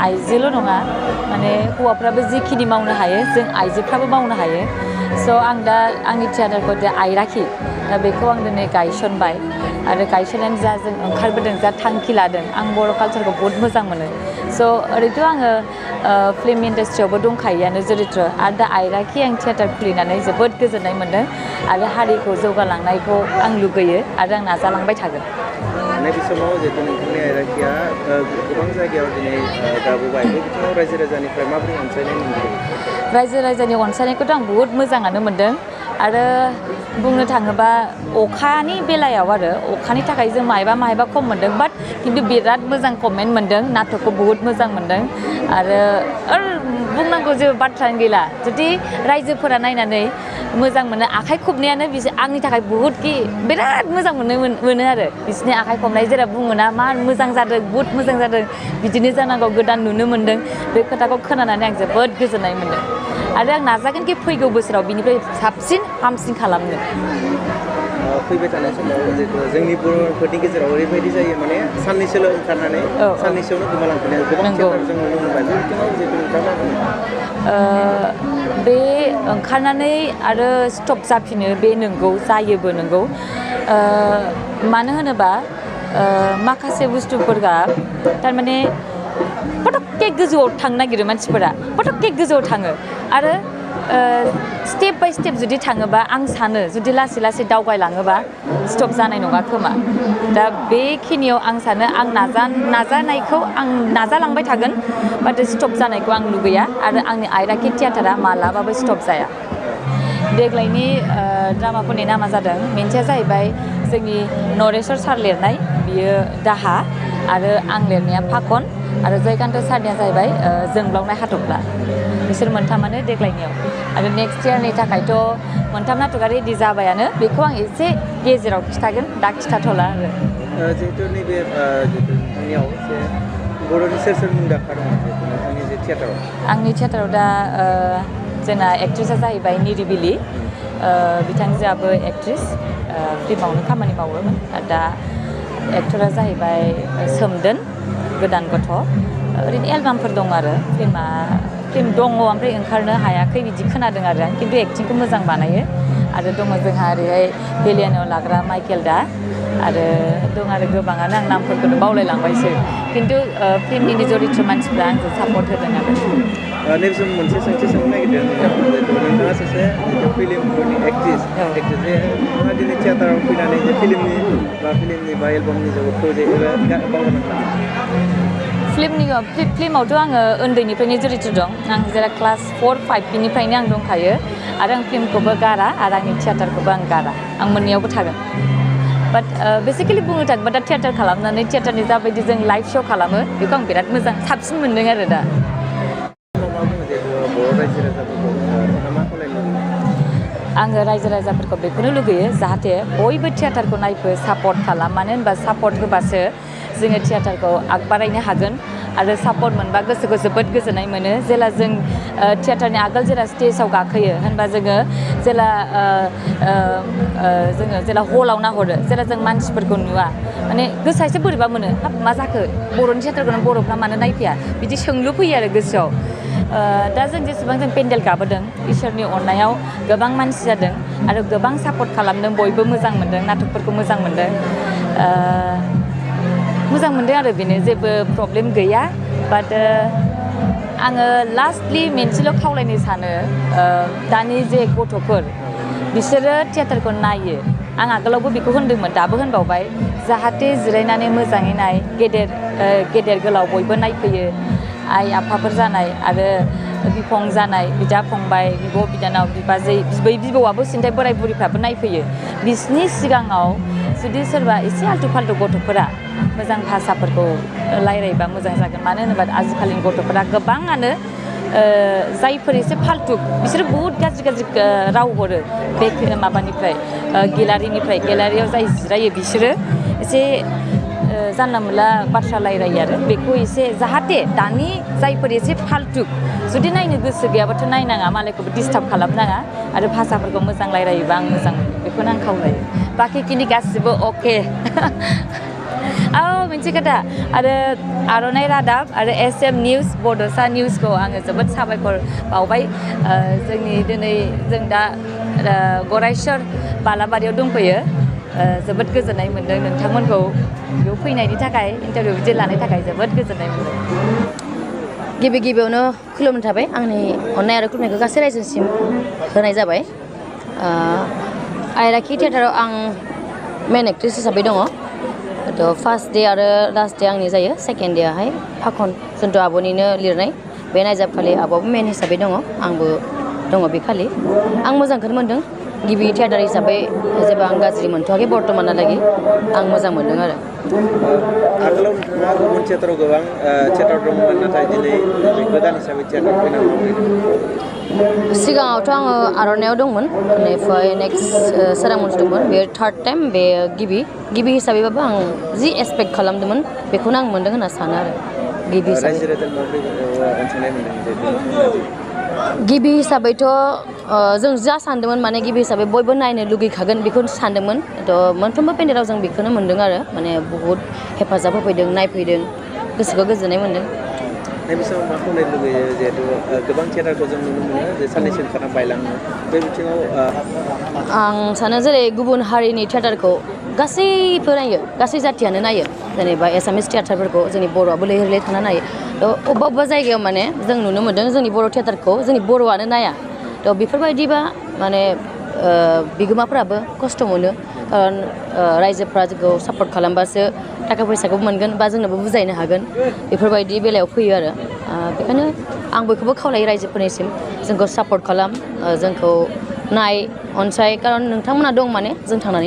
आइजोल' नङा माने हौवाफ्राबो जिखिनि मावनो हायो जों आइजोफ्राबो मावनो हायो स' आं दा आंनि थियाटारखौ दा आइराखि दा बेखौ आं दिनै गायसनबाय आरो गायसननानै जा जों ओंखारबोदों जा थांखि लादों आं बर' कालचारखौ बहुत मोजां मोनो स' ओरैथ' आङो फिल्म इन्डास्ट्रियावबो दंखायोआनो जरित्र आरो दा आइराखि आं थियाटार खुलिनानै जोबोद गोजोननाय मोन्दों आरो हारिखौ जौगालांनायखौ आं लुगैयो आरो आं नाजालांबाय थागोन नैबे समाव जिहेतु नोंथांनि आइराखिया गोबां जायगायाव दिनै गाबोबाय बे बिथिङाव रायजो राजानिफ्राय माबोरै अनसायनाय मोनदों रायजो राजानि अनसायनायखौथ' आं बुहुत मोजाङानो मोन्दों आरो बुंनो थाङोबा अखानि बेलायाव आरो अखानि थाखाय जों माहायबा खम मोन्दों बाट खिन्थु बिराद मोजां कमेन्ट मोन्दों नाटकखौ बुहुत मोजां मोन्दों आरो बुंनांगौ जेबो बाथ्रायानो गैला जुदि रायजोफोरा नायनानै मोजां मोनो आखाइ खबनायानो बिसोर आंनि थाखाय बुहुत बिराद मोजां मोनो आरो बिसोरनि आखाइ खबनाय जेराव बुङोना मा मोजां जादों बुहुत मोजां जादों बिदिनो जानांगौ गोदान नुनो मोन्दों बे खोथाखौ खोनानानै आं जोबोद गोजोननाय मोन्दों आरो आं नाजागोनखि फैगौ बोसोराव बिनिफ्राय साबसिन हामसिन खालामनो फैबाय थानाय समाव जिहेतु जोंनि बर'फोरनि गेजेराव ओरैबायदि जायो माने साननैसोल' ओंखारनानै साननैसोआवनो गोमालांफिनाय गोबां थियाटार जों नुनो मोनबाय बे बिथिङाव जिहेतु नोंथाङा बे ओंखारनानै आरो स्टप जाफिनो बे नंगौ जायोबो नंगौ मानो होनोबा माखासे बुस्थुफोरा थारमाने पटकके गोजौआव थांनो नागिरो मानसिफोरा पटकके गोजौआव थाङो आरो स्टेप बाय स्टेप जुदि थाङोबा आं सानो जुदि लासै लासै दावगायलाङोबा स्टप जानाय नङा खोमा दा बेखिनियाव आं सानो आं नाजानायखौ आं नाजालांबाय थागोन बाट स्टप जानायखौ आं लुगैया आरो आंनि आइराखि थियाटारा मालाबाबो स्टप जाया देग्लायनि ड्रामाफोरनि नामा जादों मोनसेया जाहैबाय जोंनि नरेस्वर सार लिरनाय बियो दाहा आरो आं लिरनाया फाखन आरो जयकान्त सारनिया जाहैबाय जोंब्लावनाय हाथफ्ला बिसोर मोनथामानो देग्लायनियाव आरो नेक्स्ट इयारनि थाखायथ' मोनथाम नाटकआ रेडि जाबायानो बेखौ आं एसे गेजेराव खिथागोन दा खिथाथ'ला आरो जिहेतु नैबे नोंथांनियाव जे बर'नि सोर मुंदांखा दङ नोंथांनि जे थियाटाराव आंनि थियाटाराव दा जोंना एक्ट्रिसा जाहैबाय निरिबिलि बिथांजोआबो एक्ट्रिस फिल्मावनो खामानि मावोमोन दा एक्टरा जाहैबाय सोमदोन गोदान गथ' ओरैनो एलबामफोर दं आरो फिल्म दङ ओमफ्राय ओंखारनो हायाखै बिदि खोनादों आरो आं खिन्थु एक्टिंखौ मोजां बानायो आरो दङ जोंहा ओरैहाय भेलियानाव लाग्रा माइकेल दा आरो दं आरो गोबाङानो आं नामफोरखौनो बावलायलांबायसो खिन्थु फिल्मनि जरित्र मानसिफ्रा आंखौ सापर्ट होदों आरो नैबे समाव मोनसे सोंथि सोंनो नागिरदों नोंथाङा सासे फिल्मफोरनि एक्ट्रिस जे नोंथाङा दिनै थियाटाराव फैनानै जे फिल्मनि बा एलबामनि जगतखौ जे बावगारनांगौ फिल्मावथ' आङो उन्दैनिफ्रायनो जरित्र दं आं जेला क्लास 4-5 बिनिफ्रायनो आं दंखायो आरो आं फिल्मखौबो गारा आरो आंनि थियाटारखौबो आं गारा आं मोननैयावबो थागोन बाट बेसिकेलि बुंनो थाङोबा दा थियाटार खालामनानै थियाटारनि जाबायदि जों लाइभ श' खालामो बेखौ आं बिराद मोजां साबसिन मोन्दों आरो दा आङो रायजो राजाफोरखौ बेखौनो लुगैयो जाहाथे बयबो थियाटारखौ नायफो सापर्ट खालाम मानो होनबा सापर्ट होबासो जोङो थियाटारखौ आगबारायनो हागोन आरो सापर्ट मोनबा गोसोखौ जोबोद गोजोननाय मोनो जेला जों थियाटारनि आगोल जेला स्टेजाव गाखोयो होनबा जोङो जेला हलाव नाहरो जेला जों मानसिफोरखौ नुवा माने गोसोआ एसे बोरैबा मोनो हाब मा जाखो बर'नि थियाटारखौनो बर'फ्रा मानो नायफैया बिदि सोंलु फैयो आरो गोसोआव दा जों जेसेबां जों पेन्डेल गाबोदों इसोरनि अननायाव गोबां मानसि जादों आरो गोबां सापर्ट खालामदों बयबो मोजां मोनदों नाटकफोरखौ मोजां मोनदों आरो बेनो जेबो प्रब्लेम गैया बाट आङो लास्टलि मोनसेल' खावलायनो सानो दानि जे गथ'फोर बिसोरो थियाटारखौ नायो आं आगोलावबो बेखौ होनदोंमोन दाबो होनबावबाय जाहाथे जिरायनानै मोजाङै नाय गेदेर गोलाव बयबो नायफैयो आइ आफाफोर जानाय आरो बिफं जानाय बिदा फंबाय बिब' बिनानाव बिबाजै बिबै बिबौआबो सिन्थाय बोराय बुरिफ्राबो नायफैयो बिसनि सिगाङाव जुदि सोरबा एसे आल्थु फाल्थु गथ'फोरा मोजां भाषाफोरखौ रायलायबा मोजां जागोन मानो होनोबा आजिखालिनि गथ'फोरा गोबाङानो जायफोर एसे फाल्थु बिसोरो बुहुत गाज्रि राव हरो बे माबानिफ्राय गेलारियाव जाय जिरायो बिसोरो एसे जानला मोनला बाथ्रा रायलायो आरो बेखौ एसे जाहाथे दानि जायफोर एसे फाल्थु जुदि नायनो गोसो गैयाबाथ' नायनाङा मालायखौबो डिस्टार्ब खालामनाङा आरो भाषाफोरखौ मोजां रायलायोबा आं मोजां मोनो बेखौनो आं खावलायो बाखिखिनि गासिबो अके मोनसे खोथा आरो आर'नाइ रादाब आरो SM निउस बड'सा निउसखौ आङो जोबोद साबायखर बावबाय जोंनि दिनै जों दा गरायसर बालाबारियाव दंफैयो जोबोद गोजोननाय मोन्दों नोंथांमोनखौ बेयाव फैनायनि थाखाय इन्टारभिउ बिदि लानायनि थाखाय जोबोद गोजोननाय मोन्दों गिबियावनो खुलुमनाय थाबाय आंनि अननाय आरो खुलुमनायखौ गासै रायजोसिम होनाय जाबाय आइराखि थियेटाराव आं मेन एक्ट्रेस हिसाबै दङ थ' फार्स्ट डे आरो लास्ट डे आंनि जायो सेकेन्ड डेआहाय फाखन जोंथ' आब'निनो लिरनाय बे नायजाबखालि आब'आबो मेन हिसाबै दङ आंबो दङ बे खालि आं मोजांखौनो मोन्दों गिबि थियेटार हिसाबै जेबो आं गाज्रि मोनथ'वाखै बर्थमानहालागै आं मोजां मोन्दों आरो आगोलाव नोंथाङा गुबुन थियेटाराव गोबां थियेटार दंमोन नाथाय दिनै गोदान हिसाबै थियेटार फैना माबोरै सिगाङावथ' आङो आर'नाइआव दंमोन बेनिफ्राय नेक्स्ट सोरांमन्जि दंमोन बे थार्ड टाइम बे गिबि हिसाबैबाबो आं जि एक्सपेक्ट खालामदोंमोन बेखौनो आं मोन्दों होनना सानो आरो गिबि हिसाबै रायजो राजानि माबोरै अनसायनाय मोन्दों गिबि हिसाबैथ' जों जा सानदोंमोन माने गिबि हिसाबै बयबो नायनो लुगैखागोन बेखौ सानदोंमोन थ' मोनफ्रोमबो पेन्डेलाव जों बेखौनो मोन्दों आरो माने बहुद हेफाजाब होफैदों नायफैदों गोसोखौ गोजोननाय मोन्दों नैबे समाव मा खालामनो लुगैयो जिहेतु गोबां थियेटारखौ जों नुनो मोनो जे साननैसो ओंखारना बायलाङो बे बिथिङाव आं सानो जेरै गुबुन हारिनि थियेटारखौ गासैबो नायो गासै जाथियानो नायो जेनेबा एसामिस थियेटारफोरखौ जोंनि बर'आबो लैहोर लैहोर थांना नायो थ' अबेबा जायगायाव माने जों नुनो मोन्दों जोंनि बर' थियेटारखौ जोंनि बर'आनो नाया थ' बेफोरबायदिबा माने बिगोमाफ्राबो खस्थ' मोनो खारन रायजोफ्रा जोंखौ सापर्ट खालामबासो थाखा फैसाखौबो मोनगोन बा जोंनोबो बुजायनो हागोन बेफोरबायदि बेलायाव फैयो आरो बेखायनो आं बयखौबो खावलायो रायजोफोरनिसिम जोंखौ सापर्ट खालाम जोंखौ नाय अनसाय खारन नोंथांमोना दं माने जों थांनानै